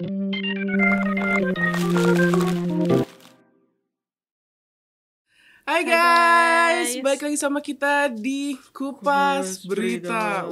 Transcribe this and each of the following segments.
Hai guys, balik lagi sama kita di Kupas Berita.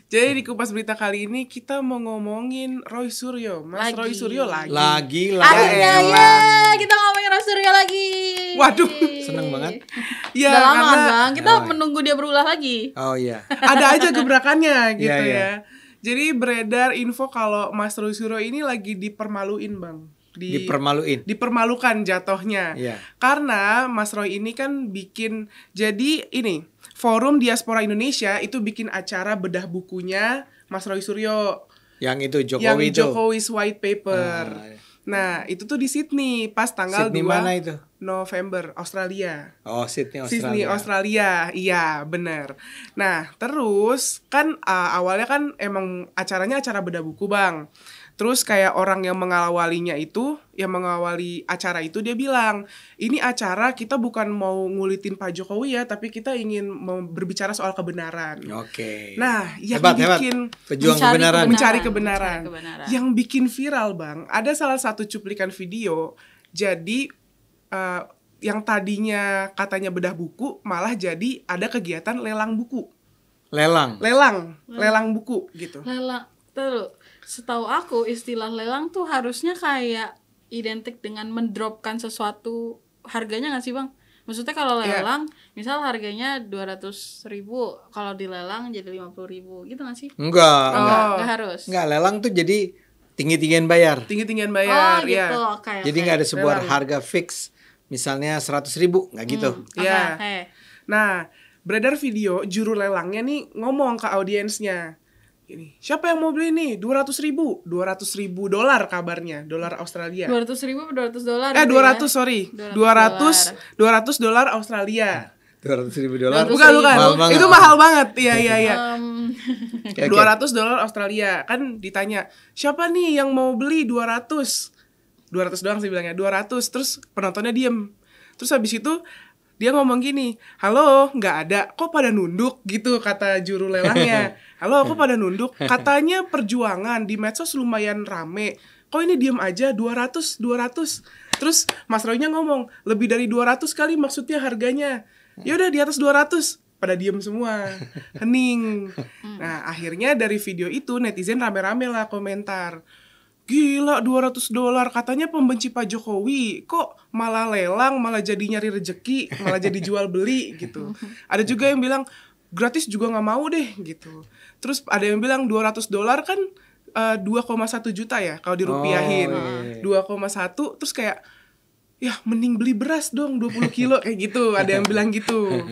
Jadi di Kupas Berita kali ini kita mau ngomongin Roy Suryo, Roy Suryo lagi. Akhirnya ya, kita ngomongin Roy Suryo lagi. Waduh, seneng banget. Ya, udah lama karena Bang, kita menunggu dia berulah lagi. Oh iya. ada aja gebrakannya gitu Iya. ya. Jadi beredar info kalau Mas Roy Suryo ini lagi dipermaluin Bang. Dipermalukan jatuhnya. Iya. Karena Mas Roy ini kan bikin, jadi ini Forum Diaspora Indonesia itu bikin acara bedah bukunya Mas Roy Suryo. Yang itu Jokowi yang itu. Jokowi's White Paper. Nah, itu tuh di Sydney pas tanggal Sydney 2 mana itu? November, Australia. Oh, Sydney, Sydney, Australia. Iya, benar. Nah, terus kan awalnya kan emang acaranya acara bedah buku, Bang. Terus kayak orang yang mengawali acara itu dia bilang, ini acara kita bukan mau ngulitin Pak Jokowi ya, tapi kita ingin berbicara soal kebenaran. Oke. Nah, yang hebat. bikin Pejuang kebenaran. Mencari kebenaran. Yang bikin viral, Bang, ada salah satu cuplikan video. Jadi yang tadinya katanya bedah buku malah jadi ada kegiatan lelang buku. Lelang buku gitu. Lelang, tuh setahu aku istilah lelang tuh harusnya kayak identik dengan mendropkan sesuatu harganya nggak sih Bang? Maksudnya kalau lelang, misal harganya 200.000, kalau dilelang jadi 50.000 gitu nggak sih? Enggak harus. Enggak, lelang tuh jadi tinggi-tinggian bayar. Oh gitu, ya. Okay. Jadi nggak ada sebuah harga fix, misalnya 100.000, nggak gitu. Iya. Nah, beredar video juru lelangnya nih ngomong ke audiensnya. Ini, siapa yang mau beli nih? 200.000 $200,000 kabarnya, dolar Australia. 200.000 atau $200? 200 sorry. $200 Australia. $200,000. Bukan. Itu mahal banget. Iya. Okay. $200 Australia. Kan ditanya, siapa nih yang mau beli 200 doang sih bilangnya, 200. Terus penontonnya diem. Terus habis itu dia ngomong gini, halo, nggak ada, kok pada nunduk gitu, kata juru lelangnya. Halo, kok pada nunduk? Katanya perjuangan di medsos lumayan rame, kok ini diem aja, 200. Terus Mas Roy-nya ngomong, lebih dari 200 kali maksudnya harganya. Ya udah di atas 200, pada diem semua, hening. Nah, akhirnya dari video itu netizen rame-rame lah komentar. Gila, $200, katanya pembenci Pak Jokowi, kok malah lelang, malah jadi nyari rejeki, malah jadi jual beli gitu. Ada juga yang bilang gratis juga nggak mau deh gitu. Terus ada yang bilang $200 kan 2,1 juta ya kalau dirupiahin. 2,1 terus kayak ya mending beli beras dong 20 kilo kayak gitu. Ada yang bilang gitu.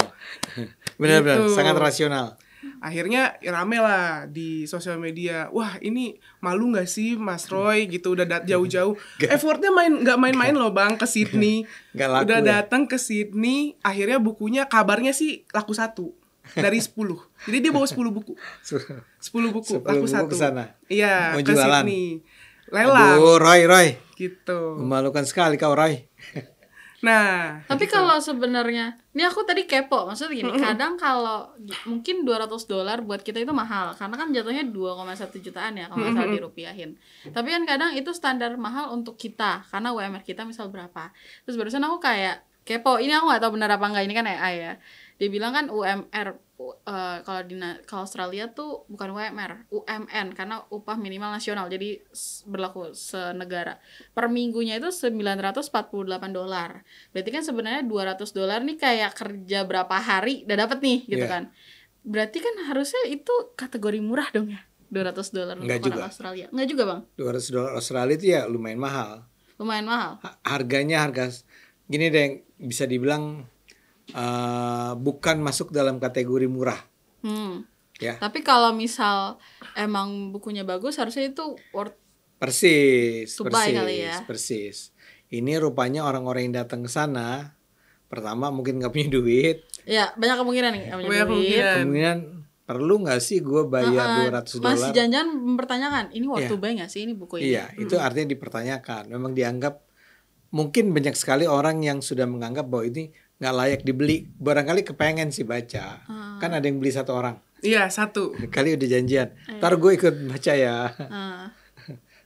Benar-benar gitu. sangat rasional. Akhirnya rame lah di sosial media. Wah, ini malu nggak sih Mas Roy gitu, udah jauh-jauh. Effortnya nggak main-main loh Bang ke Sydney. Udah datang ke Sydney, akhirnya bukunya kabarnya sih laku 1 dari 10. Jadi dia bawa 10 buku. 10 buku laku 1. Iya, ke Sydney. Lelang. Aduh, Roy. Gitu. Memalukan sekali kau, Roy. Nah, tapi kalau sebenarnya, ini aku tadi kepo, maksudnya gini, kadang kalau mungkin $200 buat kita itu mahal, karena kan jatuhnya 2,1 jutaan ya kalau nggak salah dirupiahin. Tapi kan kadang itu standar mahal untuk kita, karena UMR kita misal berapa. Terus barusan aku kayak kepo, ini aku nggak tahu benar apa enggak, ini kan AI ya. Dia bilang kan UMR kalau di Australia tuh bukan UMR, UMN, karena upah minimal nasional, jadi berlaku senegara. Per minggunya itu $948. Berarti kan sebenarnya $200 nih kayak kerja berapa hari udah dapet nih gitu kan. Berarti kan harusnya itu kategori murah dong ya, $200 untuk orang Australia. Enggak juga Bang? $200 Australia itu ya lumayan mahal. Harganya gini deh, bisa dibilang bukan masuk dalam kategori murah. Ya. Tapi kalau misal emang bukunya bagus, harusnya itu worth persis. Kali ya. Persis. Ini rupanya orang-orang yang datang ke sana, pertama mungkin nggak punya duit. Ya, banyak kemungkinan nih. Kemungkinan perlu nggak sih gue bayar $200? Masih jangan mempertanyakan, ini worth to buy nggak sih ini buku ini? Iya, itu artinya dipertanyakan. Memang dianggap, mungkin banyak sekali orang yang sudah menganggap bahwa ini nggak layak dibeli. Barangkali kepengen sih baca. Kan ada yang beli 1 orang. Iya, 1. Kali udah janjian. Ntar gue ikut baca ya.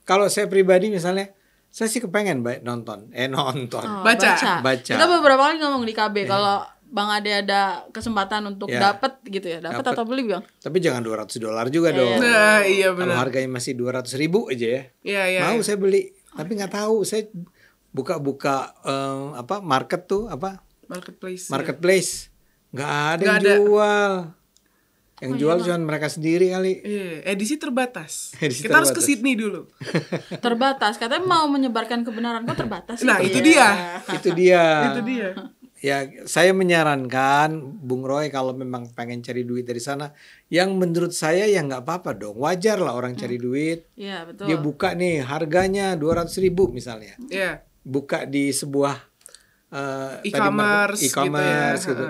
Kalau saya pribadi misalnya, saya sih kepengen nonton. Baca. Kita beberapa kali ngomong di KB kalau Bang Ade ada kesempatan untuk dapat gitu ya, dapat atau beli Bang. Tapi jangan $200 juga dong. Nah, iya Kalau benar. harganya masih 200.000 aja ya. Iya. Mau saya beli, tapi nggak tahu. Saya buka market tuh marketplace. Nggak ada yang jual. Yang jual cuma mereka sendiri kali. Iya, edisi terbatas. Kita harus ke Sydney dulu. Terbatas, katanya mau menyebarkan kebenaran kok terbatas. Nah, itu dia. Itu dia. Itu dia. Ya, saya menyarankan Bung Roy kalau memang pengen cari duit dari sana, yang menurut saya ya nggak apa-apa dong, wajar lah orang cari duit. Iya betul. Dia buka nih harganya 200.000 misalnya. Iya. Buka di sebuah e-commerce gitu.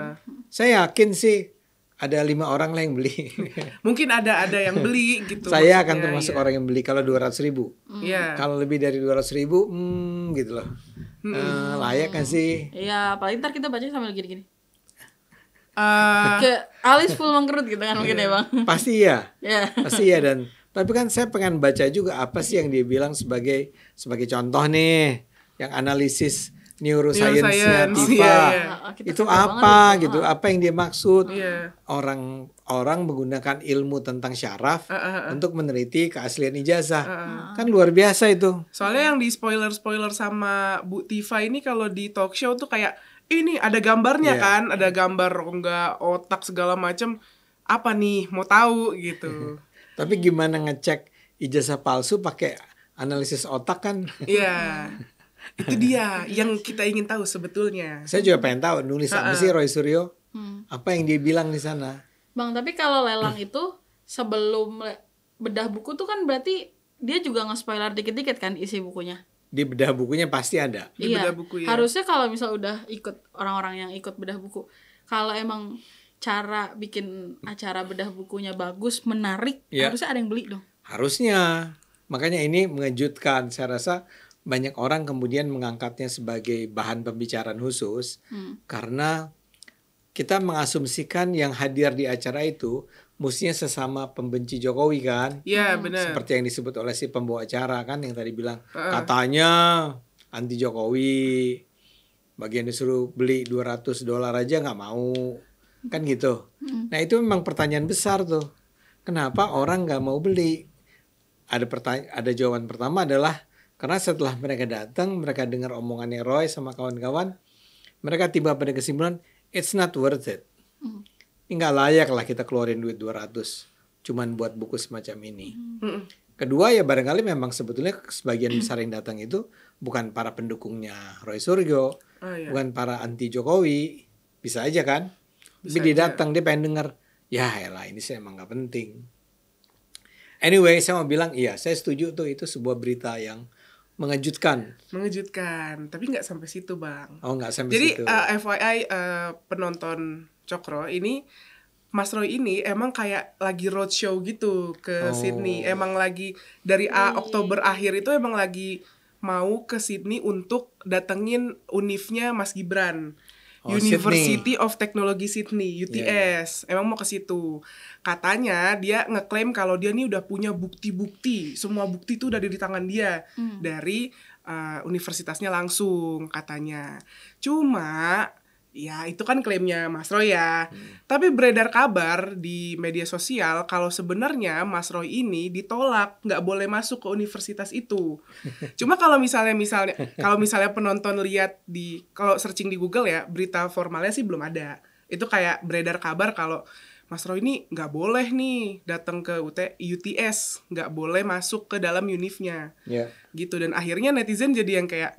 Saya yakin sih ada 5 orang lah yang beli. Mungkin ada yang beli gitu. Saya akan termasuk orang yang beli kalau 200.000. Iya. Kalau lebih dari 200.000, gitu loh. Layak kan sih? Iya, paling ntar kita baca sambil gini-gini. Kayak alis full mengkerut gitu kan mungkin ya Bang. Pasti ya. Pasti ya, dan tapi kan saya pengen baca juga apa sih yang dia bilang sebagai contoh nih, yang analisis neuroscience-nya Tifa. Itu apa gitu, apa yang dia maksud. Orang menggunakan ilmu tentang syaraf untuk meneliti keaslian ijazah. Kan luar biasa itu. Soalnya yang di spoiler sama Bu Tifa ini kalau di talk show tuh kayak ini ada gambarnya kan, ada gambar rongga otak segala macam. Apa nih, mau tahu gitu. Tapi gimana ngecek ijazah palsu pakai analisis otak kan? Iya. Itu dia yang kita ingin tahu sebetulnya. Saya juga pengen tahu nulis apa sih Roy Suryo? Apa yang dia bilang di sana? Bang, tapi kalau lelang itu sebelum bedah buku tuh kan berarti dia juga nge-spoiler dikit-dikit kan isi bukunya. Di bedah bukunya pasti ada. Di bedah buku ya. Harusnya kalau misal udah ikut orang-orang yang ikut bedah buku, kalau emang cara bikin acara bedah bukunya bagus, menarik, harusnya ada yang beli dong. Harusnya. Makanya ini mengejutkan. Saya rasa banyak orang kemudian mengangkatnya sebagai bahan pembicaraan khusus karena kita mengasumsikan yang hadir di acara itu mestinya sesama pembenci Jokowi kan? Iya benar. Seperti yang disebut oleh si pembawa acara kan yang tadi bilang katanya anti Jokowi, bagian disuruh beli $200 aja nggak mau kan gitu. Nah itu memang pertanyaan besar tuh. Kenapa orang nggak mau beli? Ada jawaban pertama adalah karena setelah mereka datang, mereka dengar omongannya Roy sama kawan-kawan, mereka tiba pada kesimpulan it's not worth it. Nggak layak lah kita keluarin duit 200 cuman buat buku semacam ini. Kedua ya barangkali memang sebetulnya sebagian besar yang datang itu bukan para pendukungnya Roy Suryo, bukan para anti Jokowi, bisa aja kan? Tapi dia datang, dia pengen denger, ya elah ini sih emang nggak penting. Anyway, saya mau bilang iya, saya setuju tuh itu sebuah berita yang mengejutkan, tapi nggak sampai situ Bang. Oh nggak sampai Jadi, situ. FYI penonton Cokro ini, Mas Roy ini emang kayak lagi roadshow gitu ke Sydney. Emang lagi dari Oktober akhir itu emang lagi mau ke Sydney untuk datengin univnya Mas Gibran. University Sydney. of Technology Sydney, UTS. Emang mau ke situ. Katanya dia ngeklaim kalau dia nih udah punya bukti-bukti. Semua bukti tuh udah di tangan dia dari universitasnya langsung katanya. Cuma ya itu kan klaimnya Mas Roy ya. Tapi beredar kabar di media sosial kalau sebenarnya Mas Roy ini ditolak, nggak boleh masuk ke universitas itu. Cuma kalau misalnya penonton lihat kalau searching di Google ya, berita formalnya sih belum ada. Itu kayak beredar kabar kalau Mas Roy ini nggak boleh nih datang ke UTS, nggak boleh masuk ke dalam univnya. Gitu, dan akhirnya netizen jadi yang kayak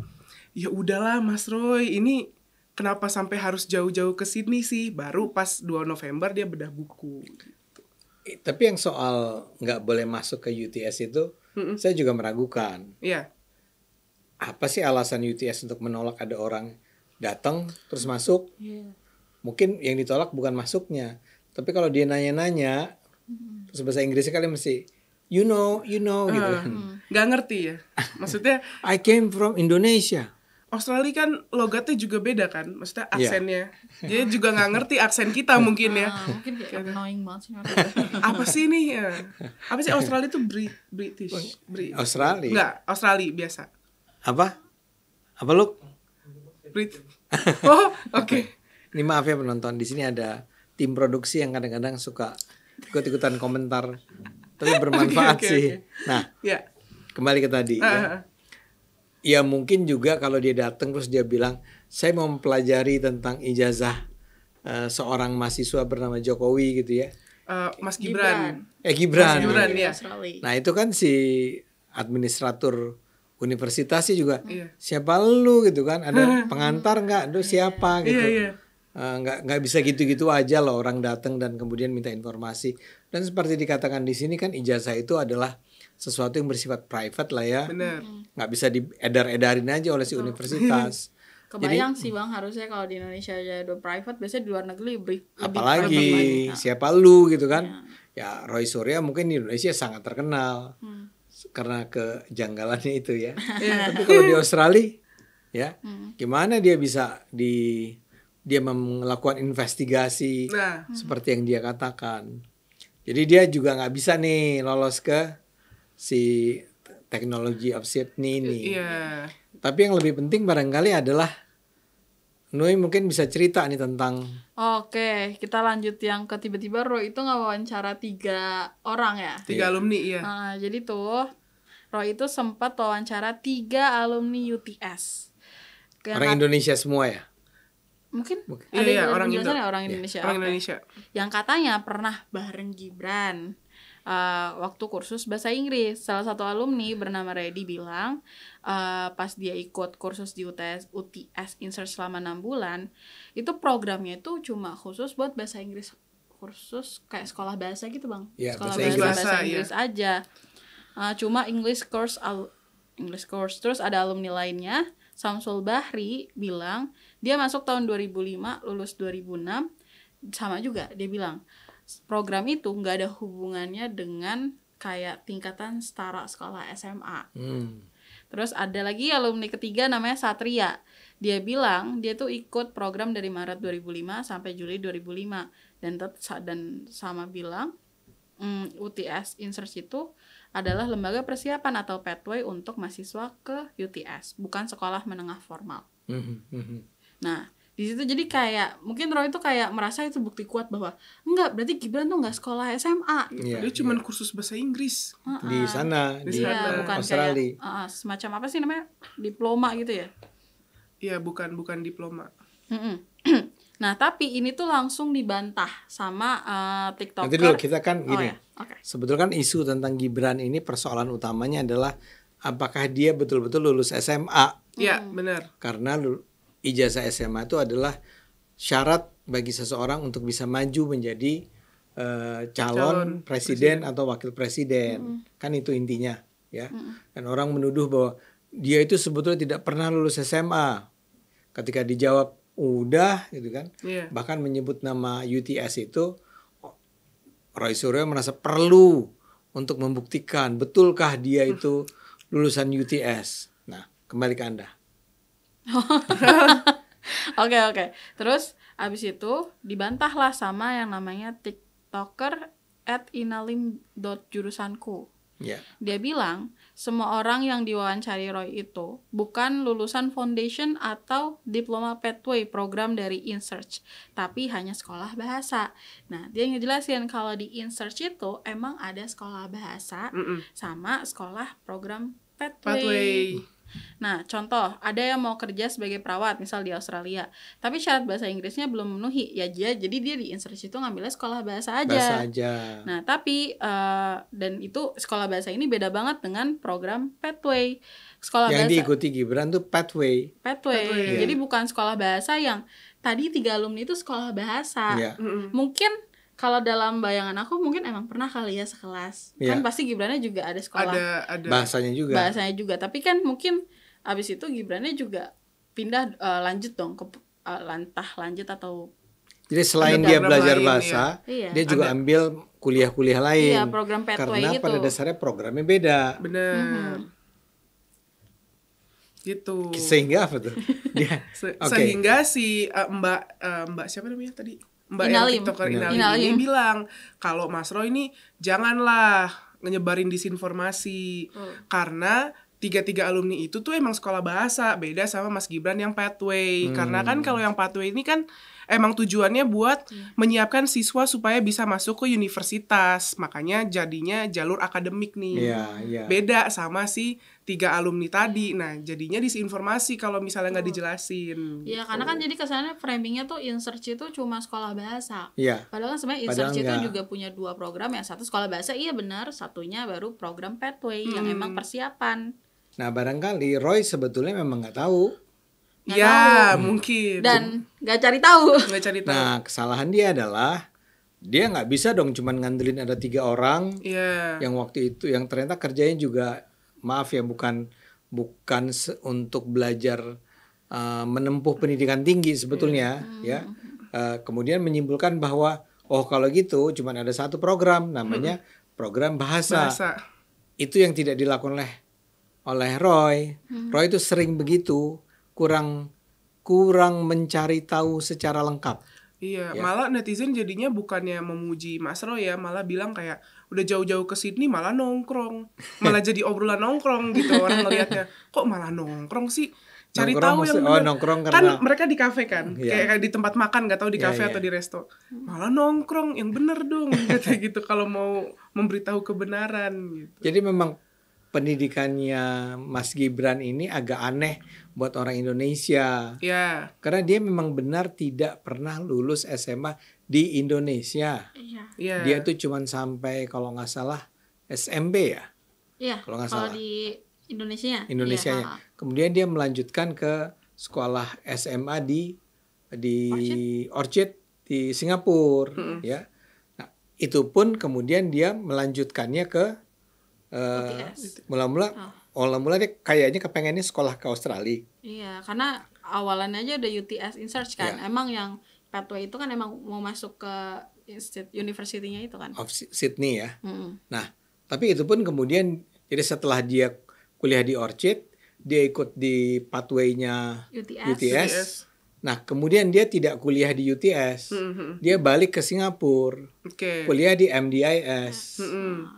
ya udahlah Mas Roy, ini kenapa sampai harus jauh-jauh ke Sydney sih? Baru pas 2 November dia bedah buku. Gitu. Tapi yang soal nggak boleh masuk ke UTS itu, saya juga meragukan. Iya. Apa sih alasan UTS untuk menolak ada orang datang terus masuk? Mungkin yang ditolak bukan masuknya, tapi kalau dia nanya-nanya, terus bahasa Inggrisnya kali mesti you know gitu. Nggak ngerti ya. Maksudnya I came from Indonesia. Australia kan logatnya juga beda kan, maksudnya aksennya. Dia juga nggak ngerti aksen kita mungkin ya. Mungkin kayak annoying banget sih. Apa sih ini ya? Apa sih Australia tuh British? Australia. Enggak, Australia biasa. Apa lu? Oh, oke. Ini maaf ya penonton, di sini ada tim produksi yang kadang-kadang suka ikut-ikutan komentar, tapi bermanfaat sih. Nah, kembali ke tadi ya. Ya mungkin juga kalau dia datang terus dia bilang, saya mau mempelajari tentang ijazah seorang mahasiswa bernama Jokowi gitu ya. Mas Gibran. Gibran. Ya. Nah itu kan si administrator universitas sih juga, siapa lu gitu kan, ada pengantar nggak, aduh siapa gitu. Nggak bisa gitu-gitu aja loh orang datang dan kemudian minta informasi. Dan seperti dikatakan di sini kan ijazah itu adalah sesuatu yang bersifat private lah ya. Bener. Nggak bisa diedar-edarin aja oleh si universitas. Kebayang sih Bang, harusnya kalau di Indonesia aja udah private, biasanya di luar negeri lebih apalagi siapa lu gitu kan. Ya Roy Surya mungkin di Indonesia sangat terkenal karena kejanggalannya itu ya. Tapi kalau di Australia ya gimana dia bisa dia melakukan investigasi seperti yang dia katakan. Jadi dia juga nggak bisa nih lolos ke si Technology of Sydney ini. Tapi yang lebih penting barangkali adalah Nui mungkin bisa cerita nih tentang. Oke, kita lanjut yang ke tiba-tiba Roy itu wawancara 3 orang ya. 3 alumni ya. Jadi tuh Roy itu sempat wawancara 3 alumni UTS. Orang Indonesia semua ya? Mungkin ada orang Indonesia. Orang Indonesia. Yang katanya pernah bareng Gibran waktu kursus bahasa Inggris. Salah satu alumni bernama Reddy bilang pas dia ikut kursus di UTS InSearch selama 6 bulan, itu programnya itu cuma khusus buat bahasa Inggris, kursus kayak sekolah bahasa gitu Bang. Sekolah bahasa Inggris aja. Cuma English course. Terus ada alumni lainnya, Samsul Bahri bilang dia masuk tahun 2005, lulus 2006. Sama juga dia bilang program itu nggak ada hubungannya dengan kayak tingkatan setara sekolah SMA. Terus ada lagi alumni ketiga namanya Satria. Dia bilang dia tuh ikut program dari Maret 2005 sampai Juli 2005 dan sama bilang UTS InSearch itu adalah lembaga persiapan atau pathway untuk mahasiswa ke UTS, bukan sekolah menengah formal. Nah, di situ jadi kayak mungkin Roy itu kayak merasa itu bukti kuat bahwa enggak, berarti Gibran tuh enggak sekolah SMA gitu. Dia cuma kursus bahasa Inggris di sana di bukan Australia. Kayak, semacam apa sih namanya, diploma gitu ya? Iya, bukan diploma. Nah, tapi ini tuh langsung dibantah sama TikToker. Nanti dulu kita kan gini. Okay. Sebetulnya kan isu tentang Gibran ini persoalan utamanya adalah apakah dia betul-betul lulus SMA. Iya, benar. Karena ijazah SMA itu adalah syarat bagi seseorang untuk bisa maju menjadi calon presiden atau wakil presiden. Kan itu intinya ya. Dan orang menuduh bahwa dia itu sebetulnya tidak pernah lulus SMA. Ketika dijawab udah gitu kan. Bahkan menyebut nama UTS itu, Roy Suryo merasa perlu untuk membuktikan betulkah dia itu lulusan UTS. Nah, kembali ke Anda. Oke. Terus abis itu dibantahlah sama yang namanya TikToker @inalim.jurusanku. Dia bilang semua orang yang diwawancari Roy itu bukan lulusan foundation atau diploma pathway program dari InSearch, tapi hanya sekolah bahasa. Nah, dia ngejelasin kalau di InSearch itu emang ada sekolah bahasa sama sekolah program pathway. Nah, contoh, ada yang mau kerja sebagai perawat misal di Australia, tapi syarat bahasa Inggrisnya belum memenuhi, jadi dia di InSearch itu ngambilnya sekolah bahasa aja. Nah, tapi dan itu sekolah bahasa ini beda banget dengan program pathway. Sekolah yang bahasa diikuti Gibran tuh pathway. Jadi bukan sekolah bahasa yang tadi 3 alumni itu sekolah bahasa. Mungkin kalau dalam bayangan aku mungkin emang pernah kali ya sekelas. Kan pasti Gibrannya juga ada sekolah. Ada bahasanya juga. Tapi kan mungkin abis itu Gibrannya juga pindah lanjut dong ke lanjut atau. Jadi selain dia belajar bahasa, dia juga ambil kuliah-kuliah lain. Iya, program pathway karena gitu. Pada dasarnya programnya beda. Benar. Gitu. Sehingga apa tuh? Dia Sehingga si Mbak siapa namanya tadi? Mbak yang TikToker Inalim ini bilang kalau Mas Roy ini janganlah nyebarin disinformasi karena tiga alumni itu tuh emang sekolah bahasa, beda sama Mas Gibran yang pathway. Karena kan kalau yang pathway ini kan emang tujuannya buat menyiapkan siswa supaya bisa masuk ke universitas, makanya jadinya jalur akademik nih. Beda sama si 3 alumni tadi. Nah, jadinya disinformasi kalau misalnya nggak dijelasin. Iya, karena kan jadi kesannya framingnya tuh InSearch itu cuma sekolah bahasa. Padahal kan sebenarnya InSearch itu juga punya 2 program, yang satu sekolah bahasa, iya benar, satunya baru program pathway yang emang persiapan. Nah, barangkali Roy sebetulnya memang nggak tahu. Ya, mungkin. Dan nggak cari tahu. Nah, kesalahan dia adalah dia nggak bisa dong cuman ngandelin ada 3 orang yang waktu itu yang ternyata kerjanya juga maaf ya bukan untuk belajar menempuh pendidikan tinggi sebetulnya ya. Kemudian menyimpulkan bahwa kalau gitu cuman ada 1 program namanya program bahasa. Itu yang tidak dilakukan oleh Roy. Roy itu sering begitu, kurang mencari tahu secara lengkap. Iya, malah netizen jadinya bukannya memuji Mas Roy ya, malah bilang kayak udah jauh-jauh ke Sydney malah nongkrong, malah jadi obrolan nongkrong gitu orang ngelihatnya. Kok malah nongkrong sih? Cari tahu yang benar. Nongkrong kan mereka di kafe kan, kayak di tempat makan, nggak tahu di kafe atau di resto. Malah nongkrong yang benar dong, gitu kalau mau memberitahu kebenaran. Gitu. Jadi memang pendidikannya Mas Gibran ini agak aneh buat orang Indonesia. Karena dia memang benar tidak pernah lulus SMA di Indonesia. Dia tuh cuman sampai kalau nggak salah SMP ya. Kalau nggak salah. Di Indonesia. Indonesianya. Kemudian dia melanjutkan ke sekolah SMA di Orchid di Singapura, ya. Nah, itu pun kemudian dia melanjutkannya ke mula-mula dia kayaknya kepengennya sekolah ke Australia. Iya, karena awalannya aja udah UTS InSearch kan. Emang yang pathway itu kan emang mau masuk ke university-nya itu kan. Of Sydney ya. Nah, tapi itu pun kemudian jadi setelah dia kuliah di Orchid, dia ikut di pathway-nya UTS. Nah, kemudian dia tidak kuliah di UTS. Dia balik ke Singapura. Kuliah di MDIS.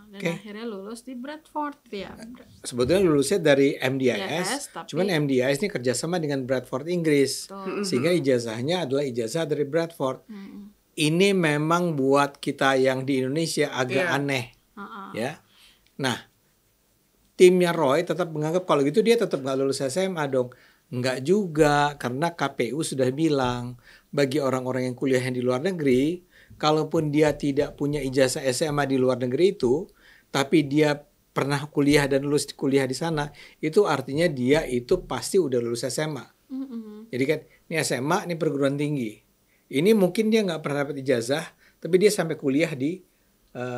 Dan akhirnya lulus di Bradford ya. Sebetulnya lulusnya dari MDIS, cuman MDIS ini kerjasama dengan Bradford Inggris. Sehingga ijazahnya adalah ijazah dari Bradford. Ini memang buat kita yang di Indonesia agak aneh. Ya. Nah, timnya Roy tetap menganggap kalau gitu dia tetap nggak lulus SMA dong. Enggak juga, karena KPU sudah bilang bagi orang-orang yang kuliah di luar negeri, kalaupun dia tidak punya ijazah SMA di luar negeri itu, tapi dia pernah kuliah dan lulus kuliah di sana, itu artinya dia itu pasti udah lulus SMA. Jadi kan ini SMA, ini perguruan tinggi. Ini mungkin dia nggak pernah dapat ijazah, tapi dia sampai kuliah di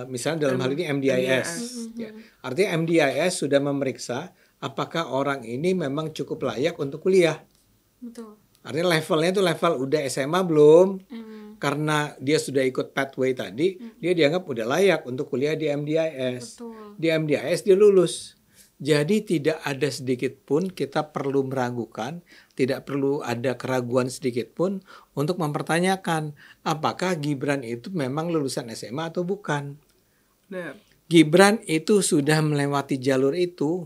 misalnya dalam hal ini MDIS. Ya. Artinya MDIS sudah memeriksa apakah orang ini memang cukup layak untuk kuliah. Betul. Artinya levelnya itu level udah SMA belum? Karena dia sudah ikut pathway tadi, dia dianggap udah layak untuk kuliah di MDIS. Betul. Di MDIS dia lulus. Jadi tidak ada sedikit pun kita perlu meragukan, tidak perlu ada keraguan sedikit pun untuk mempertanyakan apakah Gibran itu memang lulusan SMA atau bukan. Gibran itu sudah melewati jalur itu.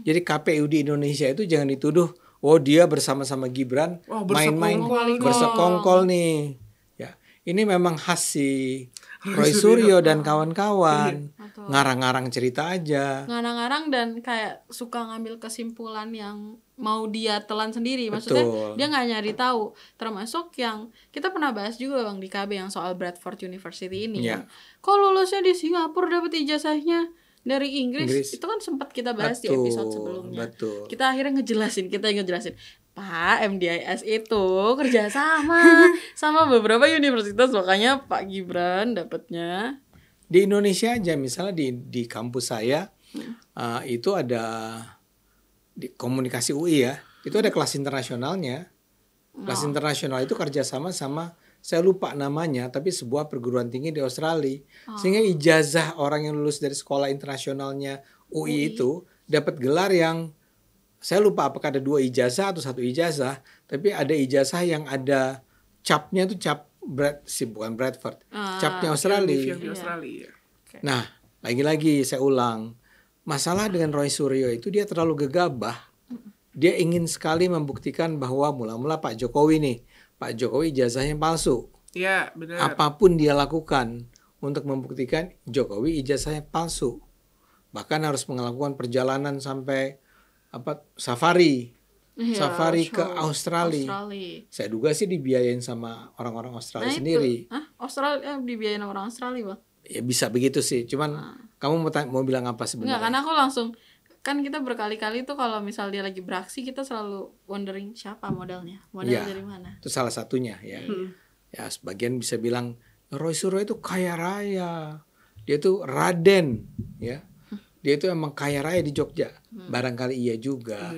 Jadi KPU di Indonesia itu jangan dituduh, dia bersama-sama Gibran main-main bersekongkol nih. Ya, ini memang khas si Roy Suryo dan kawan-kawan. Ngarang-ngarang cerita aja. Ngarang-ngarang dan kayak suka ngambil kesimpulan yang mau dia telan sendiri. Maksudnya dia nggak nyari tahu. Termasuk yang kita pernah bahas juga Bang di KB yang soal Bradford University ini. Kok lulusnya di Singapura dapat ijazahnya dari Inggris. Itu kan sempat kita bahas di episode sebelumnya. Kita akhirnya ngejelasin Pak, MDIS itu kerjasama sama beberapa universitas, makanya Pak Gibran dapatnya di Indonesia aja. Misalnya di kampus saya itu ada di komunikasi UI ya, itu ada kelas internasionalnya. Kelas internasional itu kerjasama sama, saya lupa namanya, tapi sebuah perguruan tinggi di Australia. Sehingga ijazah orang yang lulus dari sekolah internasionalnya UI itu dapat gelar yang saya lupa apakah ada 2 ijazah atau 1 ijazah, tapi ada ijazah yang ada capnya tuh cap bukan Bradford, capnya Australia. Di Australia. Nah, lagi-lagi saya ulang, masalah dengan Roy Suryo itu dia terlalu gegabah. Dia ingin sekali membuktikan bahwa mula-mula Pak Jokowi ijazahnya palsu. Iya, benar. Apapun dia lakukan untuk membuktikan Jokowi ijazahnya palsu. Bahkan harus melakukan perjalanan sampai safari ke Australia. Saya duga sih dibiayain sama orang-orang Australia sendiri. Australia dibiayain orang Australia, Bang? Ya bisa begitu sih. Cuman kamu mau bilang apa sebenarnya? Enggak, karena aku langsung kan kita berkali-kali tuh kalau misal dia lagi beraksi kita selalu wondering siapa modalnya, dari mana. Itu salah satunya ya. Ya sebagian bisa bilang Roy Suryo itu kaya raya, dia tuh Raden, ya. Dia itu emang kaya raya di Jogja. Barangkali iya juga.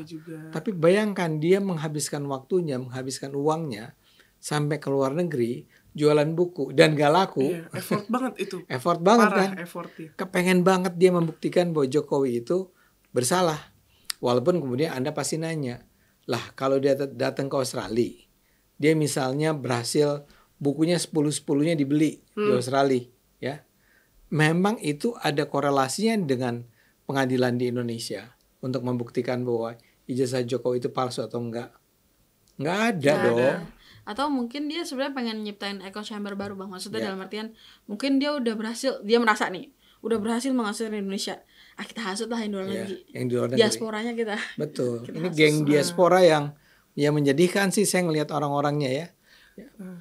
Tapi bayangkan dia menghabiskan waktunya, menghabiskan uangnya sampai ke luar negeri jualan buku dan gak laku. Iya, effort banget itu. Effort banget. Parah, kan. Effortnya. Kepengen banget dia membuktikan bahwa Jokowi itu bersalah. Walaupun kemudian Anda pasti nanya, lah kalau dia datang ke Australia, dia misalnya berhasil bukunya 10-10-nya dibeli di Australia, ya. Memang itu ada korelasinya dengan pengadilan di Indonesia untuk membuktikan bahwa ijazah Jokowi itu palsu atau enggak. Enggak ada dong. Atau mungkin dia sebenarnya pengen nyiptain echo chamber baru, Bang. Maksudnya dalam artian mungkin dia merasa nih udah berhasil menghasilkan Indonesia. Kita hasut lah yang di luar negeri. Yang di luar negeri. Diasporanya kita. Betul. Ini geng diaspora yang menjadikan sih saya ngelihat orang-orangnya ya.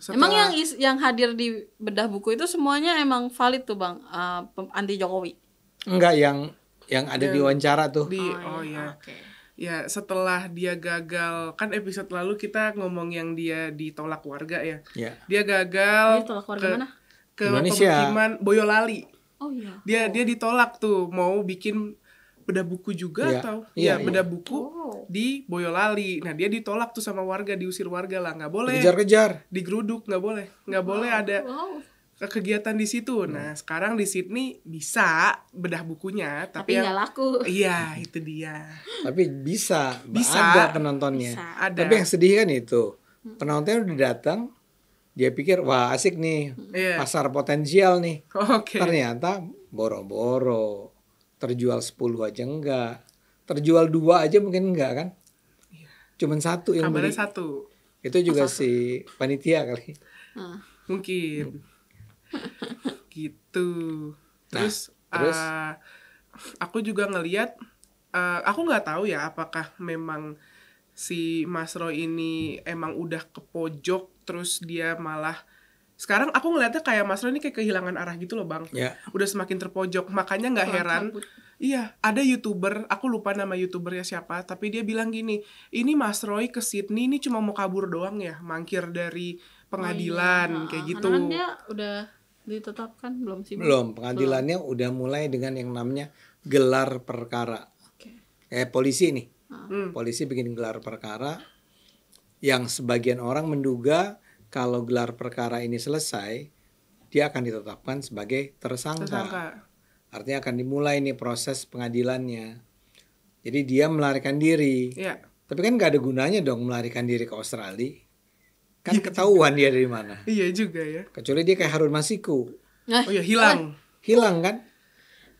Emang yang hadir di bedah buku itu semuanya emang valid tuh, Bang, anti Jokowi? Enggak, yang ada di wawancara tuh. Okay. Ya setelah dia gagal, kan episode lalu kita ngomong yang dia ditolak warga ya. Dia gagal ditolak warga mana? Ke pemukiman Boyolali. Oh iya. Dia ditolak tuh, mau bikin bedah buku juga atau bedah buku di Boyolali. Nah, dia ditolak tuh sama warga, diusir warga lah, nggak boleh. Kejar-kejar. Digeruduk, nggak boleh ada kegiatan di situ. Nah, sekarang di Sydney bisa bedah bukunya, tapi nggak laku. Iya, itu dia. Tapi bisa ada penontonnya. Ada. Tapi yang sedih kan itu, penontonnya udah datang, dia pikir wah asik nih, pasar potensial nih. Ternyata boro-boro. Terjual 10 aja enggak. Terjual 2 aja mungkin enggak kan? Cuman 1 yang beli. Kabarnya 1. Itu juga si panitia kali. Mungkin. Gitu. Terus aku juga ngelihat, aku nggak tahu ya apakah memang si Mas Roy ini emang udah ke pojok, terus dia malah sekarang aku ngelihatnya kayak Mas Roy ini kayak kehilangan arah gitu loh, Bang. Udah semakin terpojok, makanya nggak heran. Iya, ada YouTuber, aku lupa nama YouTubernya siapa, tapi dia bilang gini, ini Mas Roy ke Sydney ini cuma mau kabur doang ya, mangkir dari pengadilan, kayak gitu. Karena kan dia udah ditetapkan belum sih? Belum, pengadilannya udah mulai dengan yang namanya gelar perkara. Polisi nih, polisi bikin gelar perkara, yang sebagian orang menduga kalau gelar perkara ini selesai, dia akan ditetapkan sebagai tersangka. Artinya akan dimulai nih proses pengadilannya. Jadi dia melarikan diri. Tapi kan gak ada gunanya dong melarikan diri ke Australia. Kan ketahuan dia dari mana. Iya juga ya. Kecuali dia kayak Harun Masiku. Oh iya, hilang. Hilang kan?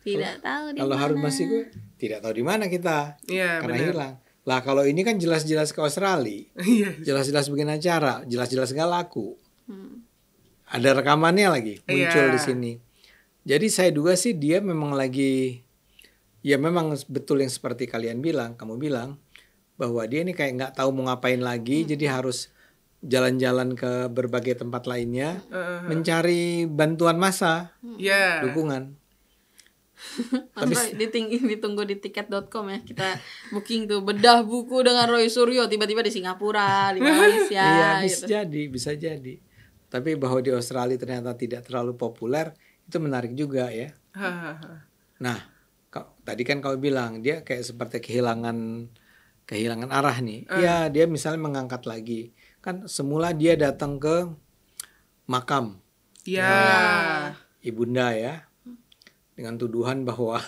Tidak tahu di mana. Kalau Harun Masiku tidak tahu di mana kita. Iya, karena benar. hilang. Lah kalau ini kan jelas-jelas ke Australia. Jelas-jelas bikin acara, jelas-jelas gak laku. Ada rekamannya lagi muncul di sini. Jadi saya duga sih dia memang lagi, ya memang betul yang seperti kamu bilang bahwa dia ini kayak nggak tahu mau ngapain lagi, jadi harus jalan-jalan ke berbagai tempat lainnya, mencari bantuan massa, dukungan. Tapi ditunggu di tiket.com ya, kita booking tuh bedah buku dengan Roy Suryo, tiba-tiba di Singapura, di Malaysia. Bisa jadi. Tapi bahwa di Australia ternyata tidak terlalu populer, itu menarik juga ya. Nah, tadi kan kau bilang dia kayak seperti kehilangan arah nih. Ya, dia misalnya mengangkat lagi. Kan semula dia datang ke makam. Ibunda ya. Dengan tuduhan bahwa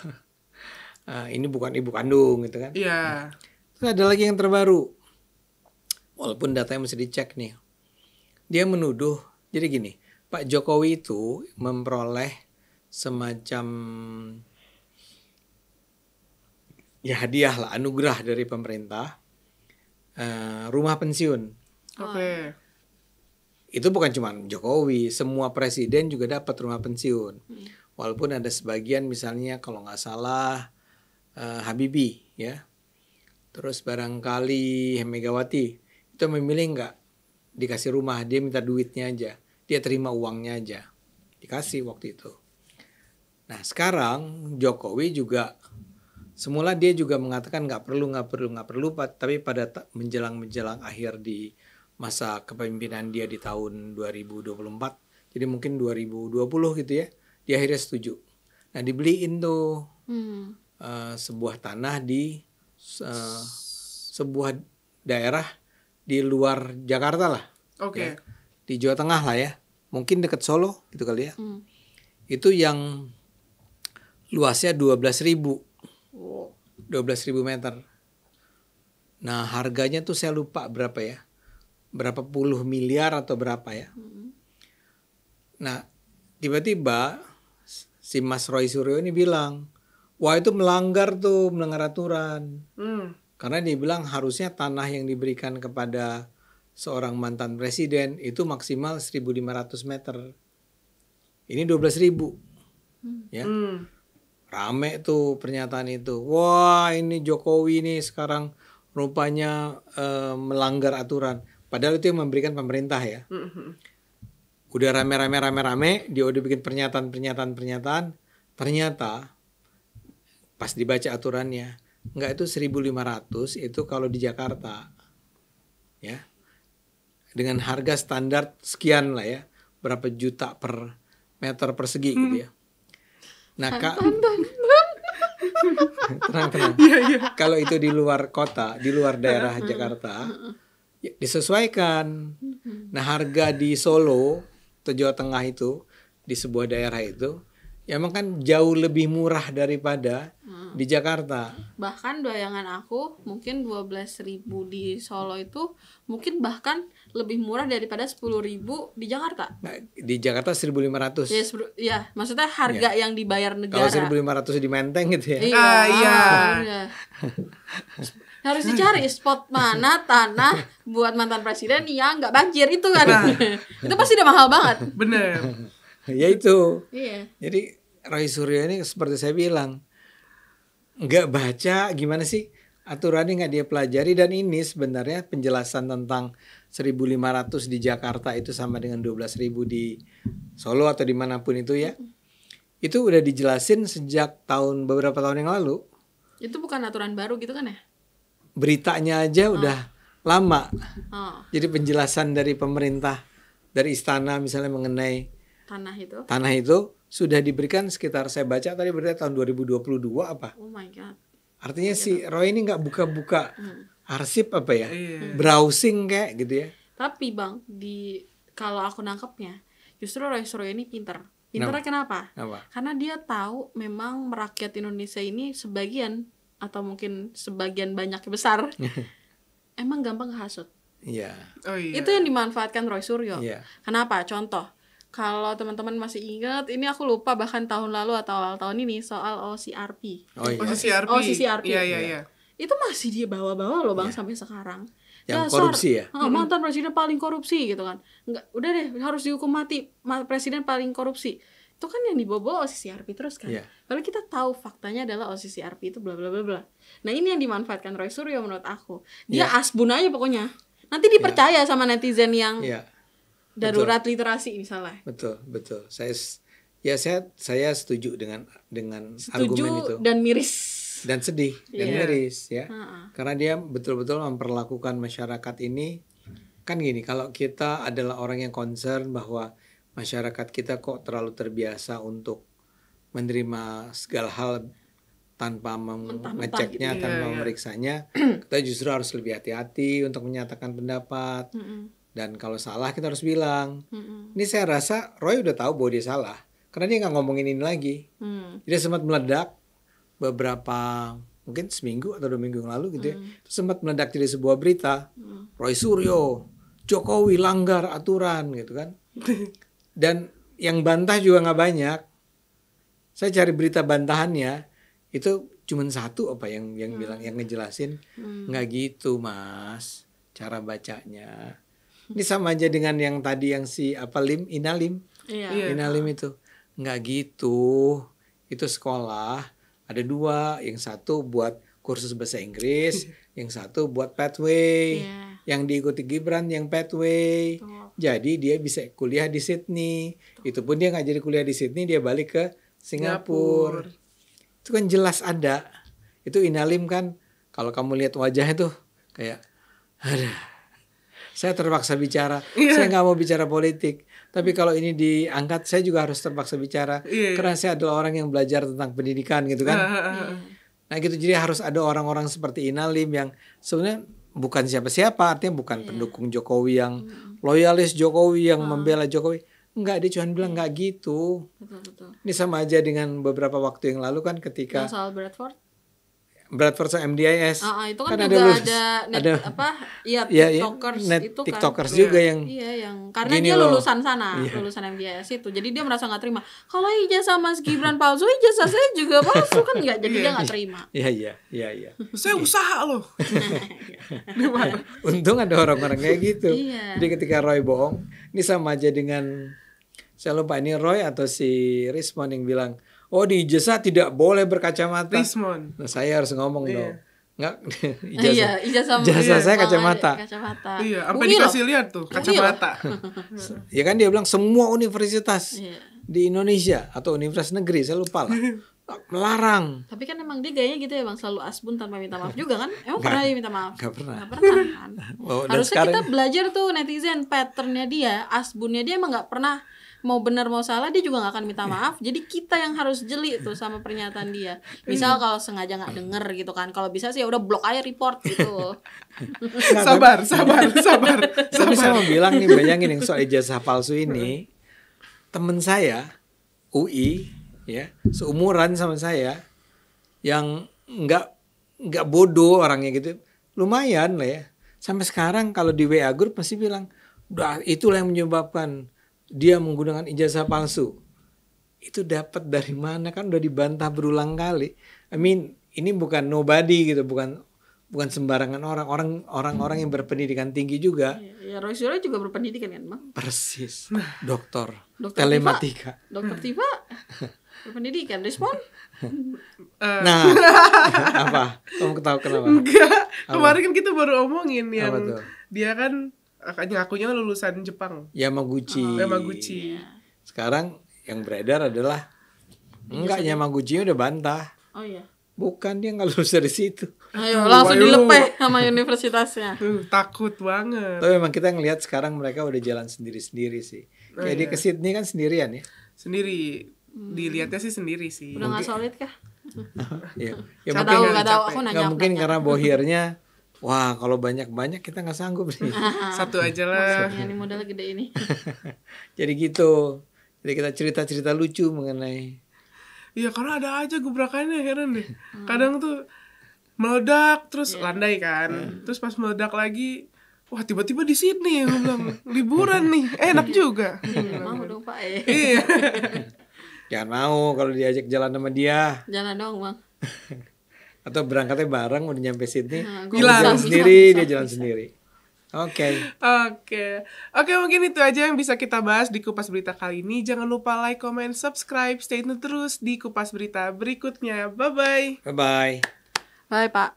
ini bukan ibu kandung gitu kan. Terus ada lagi yang terbaru, walaupun datanya mesti dicek nih. Dia menuduh, jadi gini, Pak Jokowi itu memperoleh semacam ya hadiah lah, anugerah dari pemerintah, rumah pensiun. Oke. Itu bukan cuma Jokowi, semua presiden juga dapat rumah pensiun. Walaupun ada sebagian misalnya kalau nggak salah Habibie ya, terus barangkali Megawati itu memilih nggak dikasih rumah, dia minta duitnya aja, dia terima uangnya aja, dikasih waktu itu. Nah sekarang Jokowi juga semula dia juga mengatakan nggak perlu, tapi pada menjelang akhir di masa kepemimpinan dia di tahun 2024, jadi mungkin 2020 gitu ya, dia akhirnya setuju. Nah dibeliin tuh sebuah tanah di sebuah daerah di luar Jakarta lah. Oke. Ya, di Jawa Tengah lah ya, mungkin dekat Solo gitu kali ya. Itu yang luasnya 12.000 meter. Nah harganya tuh saya lupa berapa ya, berapa puluh miliar atau berapa ya. Nah tiba-tiba si Mas Roy Suryo ini bilang, wah itu melanggar aturan. Karena dia bilang harusnya tanah yang diberikan kepada seorang mantan presiden itu maksimal 1.500 meter. Ini 12.000. Ya. Rame tuh pernyataan itu. Wah ini Jokowi nih sekarang rupanya melanggar aturan. Padahal itu yang memberikan pemerintah ya. Udah rame, dia udah bikin pernyataan. Ternyata pas dibaca aturannya, enggak, itu 1.500 itu kalau di Jakarta. Ya. Dengan harga standar sekian lah ya. Berapa juta per meter persegi gitu ya. Nah, tenang. Kalau itu di luar kota, di luar daerah Jakarta, ya, disesuaikan. Nah, harga di Solo atau Jawa Tengah itu, di sebuah daerah itu, ya emang kan jauh lebih murah daripada di Jakarta. Bahkan bayangan aku mungkin 12.000 di Solo itu mungkin bahkan lebih murah daripada 10.000 di Jakarta. Nah, di Jakarta 1.500. Ya, maksudnya harga yang dibayar negara. Kalau 1.500 di Menteng gitu ya. Iya. Harus dicari spot mana tanah buat mantan presiden yang nggak banjir itu kan. Itu pasti udah mahal banget. Bener. Ya itu. Iya. Jadi Roy Suryo ini seperti saya bilang, nggak baca gimana sih aturannya, nggak dia pelajari. Dan ini sebenarnya penjelasan tentang 1.500 di Jakarta itu sama dengan 12.000 di Solo atau dimanapun itu ya, itu udah dijelasin sejak beberapa tahun yang lalu. Itu bukan aturan baru gitu kan ya? Beritanya aja udah lama. Jadi penjelasan dari pemerintah, dari istana misalnya mengenai tanah itu sudah diberikan sekitar, saya baca tadi berita tahun 2022 apa. Oh my god. Artinya si Roy ini nggak buka-buka arsip apa ya, browsing kayak gitu ya. Tapi Bang, kalau aku nangkepnya, justru Roy Suryo ini pinter. Pinternya kenapa? Karena dia tahu memang rakyat Indonesia ini sebagian atau mungkin sebagian banyak besar emang gampang kehasut. Iya. Itu yang dimanfaatkan Roy Suryo. Kenapa? Contoh, kalau teman-teman masih ingat, ini aku lupa bahkan tahun lalu atau awal tahun ini soal OCRP. OCCRP. Iya. Itu masih dia bawa-bawa loh Bang sampai sekarang. Yang korupsi ya? Mantan presiden paling korupsi gitu kan. Enggak, udah deh harus dihukum mati, presiden paling korupsi. Itu kan yang dibawa OCCRP terus kan. Padahal kita tahu faktanya adalah OCCRP itu bla bla bla bla. Nah, ini yang dimanfaatkan Roy Suryo menurut aku. Dia asbun aja pokoknya. Nanti dipercaya sama netizen yang darurat literasi misalnya. Betul. Saya setuju dengan argumen itu. Dan miris. Dan sedih dan miris ya. Karena dia betul-betul memperlakukan masyarakat ini kan gini, kalau kita adalah orang yang concern bahwa masyarakat kita kok terlalu terbiasa untuk menerima segala hal tanpa mengeceknya, tanpa memeriksanya, kita justru harus lebih hati-hati untuk menyatakan pendapat. Dan kalau salah kita harus bilang. Ini saya rasa Roy udah tahu bahwa dia salah, karena dia nggak ngomongin ini lagi. Dia sempat meledak beberapa mungkin seminggu atau 2 minggu yang lalu gitu ya, itu sempat meledak jadi sebuah berita, Roy Suryo, Jokowi langgar aturan gitu kan. Dan yang bantah juga nggak banyak. Saya cari berita bantahannya itu cuman satu apa yang bilang, yang ngejelasin nggak gitu Mas cara bacanya. Ini sama aja dengan yang tadi yang si Inalim itu nggak gitu. Itu sekolah ada 2, yang satu buat kursus bahasa Inggris, yang satu buat pathway. Yang diikuti Gibran yang pathway. Jadi dia bisa kuliah di Sydney. Itu pun dia nggak jadi kuliah di Sydney, dia balik ke Singapura. Itu kan jelas ada. Itu Inalim kan, kalau kamu lihat wajahnya tuh kayak, aduh, saya terpaksa bicara. Saya nggak mau bicara politik. Tapi kalau ini diangkat, saya juga harus terpaksa bicara. Karena saya adalah orang yang belajar tentang pendidikan gitu kan. Nah gitu, jadi harus ada orang-orang seperti Inalim yang sebenarnya bukan siapa-siapa, artinya bukan pendukung Jokowi yang loyalis Jokowi, yang membela Jokowi. Enggak, dia cuma bilang enggak gitu. Betul. Ini sama aja dengan beberapa waktu yang lalu kan ketika yang soal Bradford sama MDIS. Itu kan juga ada TikTokers itu kan. TikTokers juga yang karena dia lulusan sana, lulusan MDIS itu. Jadi dia merasa nggak terima. Kalau ijazah Mas Gibran palsu, ijazah saya juga palsu kan nggak. Jadi dia nggak terima. Iya. Saya usaha loh. Untung ada orang-orang kayak gitu. Jadi ketika Roy bohong, ini sama aja dengan, saya lupa ini Roy atau si Rismon yang bilang, oh di ijazah tidak boleh berkacamata. Rismon. Nah saya harus ngomong dong. Nggak, ijazah saya kacamata. Iya, sampai dikasih lihat tuh kacamata. Ya kan dia bilang semua universitas di Indonesia atau universitas negeri, saya lupa lah, melarang. Tapi kan emang dia gayanya gitu ya Bang, selalu asbun tanpa minta maaf juga kan? Emang pernah dia minta maaf? Gak pernah kan? Harusnya sekarang, kita belajar tuh netizen, patternnya dia, asbunnya dia emang gak pernah mau benar mau salah, dia juga gak akan minta maaf. Jadi kita yang harus jeli tuh sama pernyataan dia. Misal kalau sengaja gak denger gitu kan, kalau bisa sih ya udah blok aja, report gitu. Sabar. Tapi saya mau bilang nih, bayangin yang soal ijazah palsu ini, temen saya UI ya, seumuran sama saya, yang nggak bodoh orangnya gitu, lumayan lah ya. Sampai sekarang kalau di WA group masih bilang, udah itulah yang menyebabkan dia menggunakan ijazah palsu. Itu dapat dari mana, kan udah dibantah berulang kali. I mean, ini bukan nobody gitu, bukan sembarangan orang yang berpendidikan tinggi juga. Ya Roy Suryo juga berpendidikan kan, Bang? Persis. Dokter telematika. Dokter Tifa berpendidikan, respon? Nah, apa? Kamu ketawa kenapa? Enggak. Kemarin kan kita baru omongin yang dia kan ngakunya lulusan Jepang. Yamaguchi. Sekarang yang beredar adalah enggak, Yamaguchi udah bantah. Oh iya. Bukan, dia nggak lulus dari situ. Ayo langsung dilepeh sama universitasnya. Takut banget. Tapi memang kita ngelihat sekarang mereka udah jalan sendiri-sendiri sih. Kayak dia ke Sydney kan sendirian ya. Sendiri. Dilihatnya sih sendiri sih. Udah nggak solid kah? Ya nggak tahu. Aku nanya. Nggak mungkin karena bohirnya. Wah, kalau banyak kita nggak sanggup nih. Satu aja lah. Ini modal gede ini. Jadi gitu. Jadi kita cerita-cerita lucu mengenai. Iya, karena ada aja gebrakannya, heran deh. Kadang tuh meledak terus landai kan. Terus pas meledak lagi, wah tiba-tiba di Sydney, gue bilang liburan nih, enak juga. Mau dong Pak. Iya. Jangan mau kalau diajak jalan sama dia. Jalan dong Bang. Atau berangkatnya bareng udah nyampe Sydney, jalan sendiri, dia jalan sendiri. Oke, mungkin itu aja yang bisa kita bahas di Kupas Berita kali ini. Jangan lupa like, comment, subscribe, stay tune terus di Kupas Berita berikutnya. Bye-bye. Bye-bye. Bye, Pak.